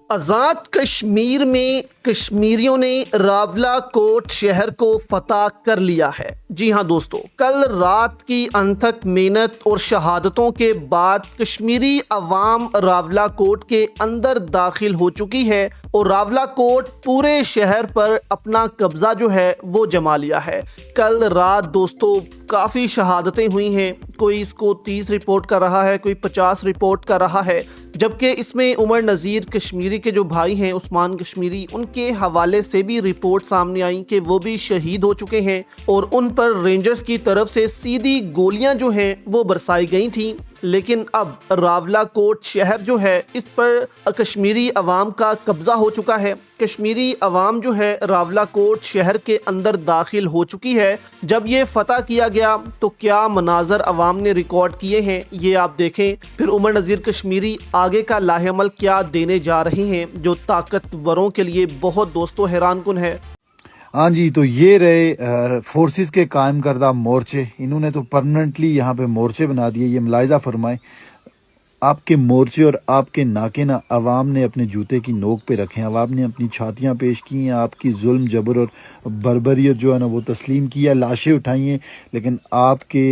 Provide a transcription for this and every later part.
آزاد کشمیر میں کشمیریوں نے راولا کوٹ شہر کو فتح کر لیا ہے۔ جی ہاں دوستو، کل رات کی انتھک محنت اور شہادتوں کے بعد کشمیری عوام راولا کوٹ کے اندر داخل ہو چکی ہے اور راولا کوٹ پورے شہر پر اپنا قبضہ جو ہے وہ جما لیا ہے۔ کل رات دوستو کافی شہادتیں ہوئی ہیں، کوئی اس کو 30 رپورٹ کر رہا ہے، کوئی 50 رپورٹ کر رہا ہے، جبکہ اس میں عمر نذیر کشمیری کے جو بھائی ہیں عثمان کشمیری، ان کے حوالے سے بھی رپورٹ سامنے آئیں کہ وہ بھی شہید ہو چکے ہیں اور ان پر رینجرز کی طرف سے سیدھی گولیاں جو ہیں وہ برسائی گئی تھیں۔ لیکن اب راولا کوٹ شہر جو ہے اس پر کشمیری عوام کا قبضہ ہو چکا ہے۔ کشمیری عوام جو ہے راولا کوٹ شہر کے اندر داخل ہو چکی ہے۔ جب یہ فتح کیا گیا تو کیا مناظر عوام نے ریکارڈ کیے ہیں یہ آپ دیکھیں، پھر عمر نذیر کشمیری آگے کا لاہ عمل کیا دینے جا رہے ہیں جو طاقتوروں کے لیے بہت دوستو حیران کن ہے۔ ہاں جی، تو یہ رہے فورسز کے قائم کردہ مورچے، انہوں نے تو پرماننٹلی یہاں پہ مورچے بنا دیے۔ یہ ملاحظہ فرمائیں، آپ کے مورچے اور آپ کے ناکے نہ عوام نے اپنے جوتے کی نوک پہ رکھے ہیں، عوام نے اپنی چھاتیاں پیش کی ہیں، آپ کی ظلم جبر اور بربریت جو ہے نا وہ تسلیم کیا، لاشیں اٹھائی ہیں، لیکن آپ کے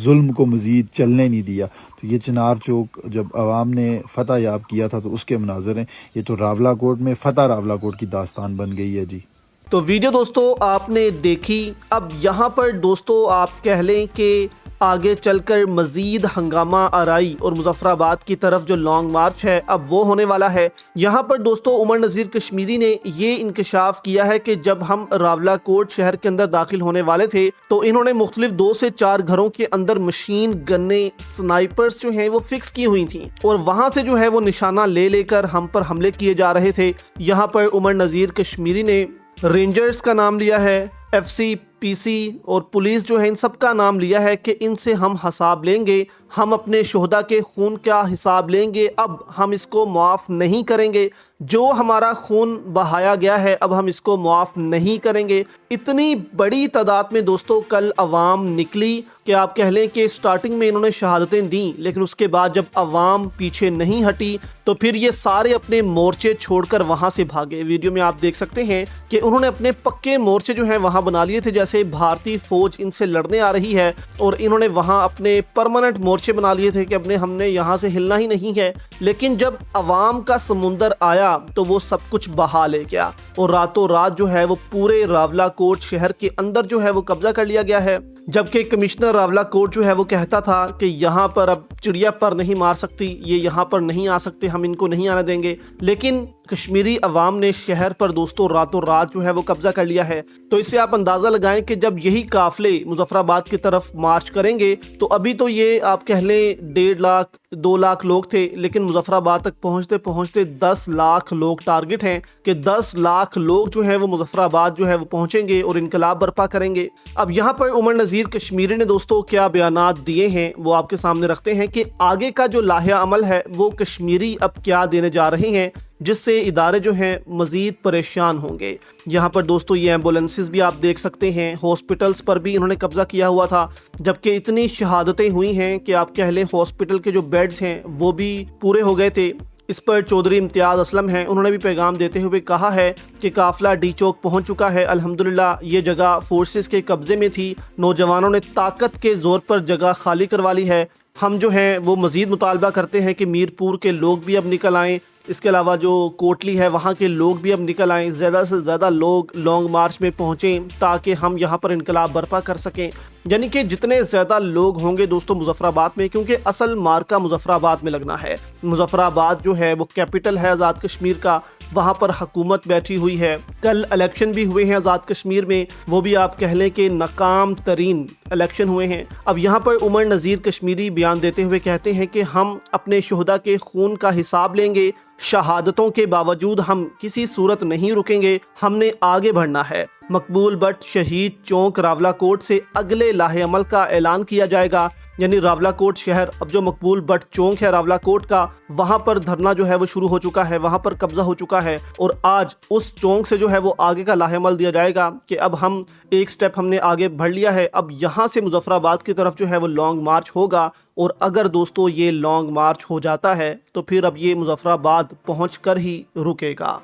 ظلم کو مزید چلنے نہیں دیا۔ تو یہ چنار چوک جب عوام نے فتح یاب کیا تھا تو اس کے مناظر ہیں۔ یہ تو راولا کوٹ میں فتح راولا کوٹ کی داستان بن گئی ہے۔ جی تو ویڈیو دوستو آپ نے دیکھی، اب یہاں پر دوستو آپ کہہ لیں کہ آگے چل کر مزید ہنگامہ آرائی اور مظفر آباد کی طرف جو لانگ مارچ ہے اب وہ ہونے والا ہے۔ یہاں پر دوستو عمر نذیر کشمیری نے یہ انکشاف کیا ہے کہ جب ہم راولا کوٹ شہر کے اندر داخل ہونے والے تھے تو انہوں نے مختلف 2 سے 4 گھروں کے اندر مشین گنیں سنائپرز جو ہیں وہ فکس کی ہوئی تھیں اور وہاں سے جو ہے وہ نشانہ لے لے کر ہم پر حملے کیے جا رہے تھے۔ یہاں پر عمر نذیر کشمیری نے رینجرز کا نام لیا ہے، ایف سی، پی سی اور پولیس جو ہے ان سب کا نام لیا ہے کہ ان سے ہم حساب لیں گے، ہم اپنے شہداء کے خون کا حساب لیں گے، اب ہم اس کو معاف نہیں کریں گے، جو ہمارا خون بہایا گیا ہے اب ہم اس کو معاف نہیں کریں گے۔ اتنی بڑی تعداد میں دوستو کل عوام نکلی کہ آپ کہہ لیں کہ سٹارٹنگ میں انہوں نے شہادتیں دیں، لیکن اس کے بعد جب عوام پیچھے نہیں ہٹی تو پھر یہ سارے اپنے مورچے چھوڑ کر وہاں سے بھاگے۔ ویڈیو میں آپ دیکھ سکتے ہیں کہ انہوں نے اپنے پکے مورچے جو ہیں وہاں بنا لیے تھے، جیسے بھارتی فوج ان سے لڑنے آ رہی ہے اور انہوں نے وہاں اپنے پرماننٹ مورچے بنا لیے تھے کہ ہم نے یہاں سے ہلنا ہی نہیں ہے۔ لیکن جب عوام کا سمندر آیا تو وہ سب کچھ بہا لے گیا اور راتوں رات جو ہے وہ پورے راولا کوٹ شہر کے اندر جو ہے وہ قبضہ کر لیا گیا ہے۔ جبکہ کمشنر راولا کوٹ جو ہے وہ کہتا تھا کہ یہاں پر اب چڑیا پر نہیں مار سکتی، یہ یہاں پر نہیں آ سکتے، ہم ان کو نہیں آنے دیں گے، لیکن کشمیری عوام نے شہر پر دوستوں راتوں رات جو ہے وہ قبضہ کر لیا ہے۔ تو اس سے آپ اندازہ لگائیں کہ جب یہی قافلے مظفر آباد کی طرف مارچ کریں گے تو ابھی تو یہ آپ کہہ لیں 1.5 لاکھ 2 لاکھ لوگ تھے، لیکن مظفر آباد تک پہنچتے پہنچتے 10 لاکھ لوگ ٹارگٹ ہیں کہ 10 لاکھ لوگ جو ہیں وہ مظفر آباد جو ہے وہ پہنچیں گے اور انقلاب برپا کریں گے۔ اب یہاں پر عمر نذیر کشمیری نے دوستو کیا بیانات دیے ہیں وہ آپ کے سامنے رکھتے ہیں کہ آگے کا جو لاہہ عمل ہے وہ کشمیری اب کیا دینے جا رہے ہیں جس سے ادارے جو ہیں مزید پریشان ہوں گے۔ یہاں پر دوستو یہ ایمبولینسز بھی آپ دیکھ سکتے ہیں، ہاسپٹلز پر بھی انہوں نے قبضہ کیا ہوا تھا، جبکہ اتنی شہادتیں ہوئی ہیں کہ آپ کہہ لیں ہاسپٹل کے جو بیڈز ہیں وہ بھی پورے ہو گئے تھے۔ اس پر چودھری امتیاز اسلم ہیں، انہوں نے بھی پیغام دیتے ہوئے کہا ہے کہ قافلہ ڈی چوک پہنچ چکا ہے، الحمدللہ یہ جگہ فورسز کے قبضے میں تھی، نوجوانوں نے طاقت کے زور پر جگہ خالی کروا لی ہے۔ ہم جو ہیں وہ مزید مطالبہ کرتے ہیں کہ میر پور کے لوگ بھی اب نکل آئیں، اس کے علاوہ جو کوٹلی ہے وہاں کے لوگ بھی اب نکل آئیں، زیادہ سے زیادہ لوگ لانگ مارچ میں پہنچیں تاکہ ہم یہاں پر انقلاب برپا کر سکیں۔ یعنی کہ جتنے زیادہ لوگ ہوں گے دوستو مظفر آباد میں، کیونکہ اصل مارکا مظفر آباد میں لگنا ہے۔ مظفر آباد جو ہے وہ کیپٹل ہے آزاد کشمیر کا، وہاں پر حکومت بیٹھی ہوئی ہے۔ کل الیکشن بھی ہوئے ہیں آزاد کشمیر میں، وہ بھی آپ کہہ لیں کہ ناکام ترین الیکشن ہوئے ہیں۔ اب یہاں پر عمر نذیر کشمیری بیان دیتے ہوئے کہتے ہیں کہ ہم اپنے شہداء کے خون کا حساب لیں گے، شہادتوں کے باوجود ہم کسی صورت نہیں رکیں گے، ہم نے آگے بڑھنا ہے۔ مقبول بٹ شہید چوک راولا کوٹ سے اگلے لاہ عمل کا اعلان کیا جائے گا۔ یعنی راولاکوٹ شہر، اب جو مقبول بٹ چونک ہے راولاکوٹ کا، وہاں پر دھرنا جو ہے وہ شروع ہو چکا ہے، وہاں پر قبضہ ہو چکا ہے، اور آج اس چونک سے جو ہے وہ آگے کا لاہ عمل دیا جائے گا کہ اب ہم ایک سٹیپ ہم نے آگے بڑھ لیا ہے، اب یہاں سے مظفر آباد کی طرف جو ہے وہ لانگ مارچ ہوگا، اور اگر دوستو یہ لانگ مارچ ہو جاتا ہے تو پھر اب یہ مظفر آباد پہنچ کر ہی رکے گا۔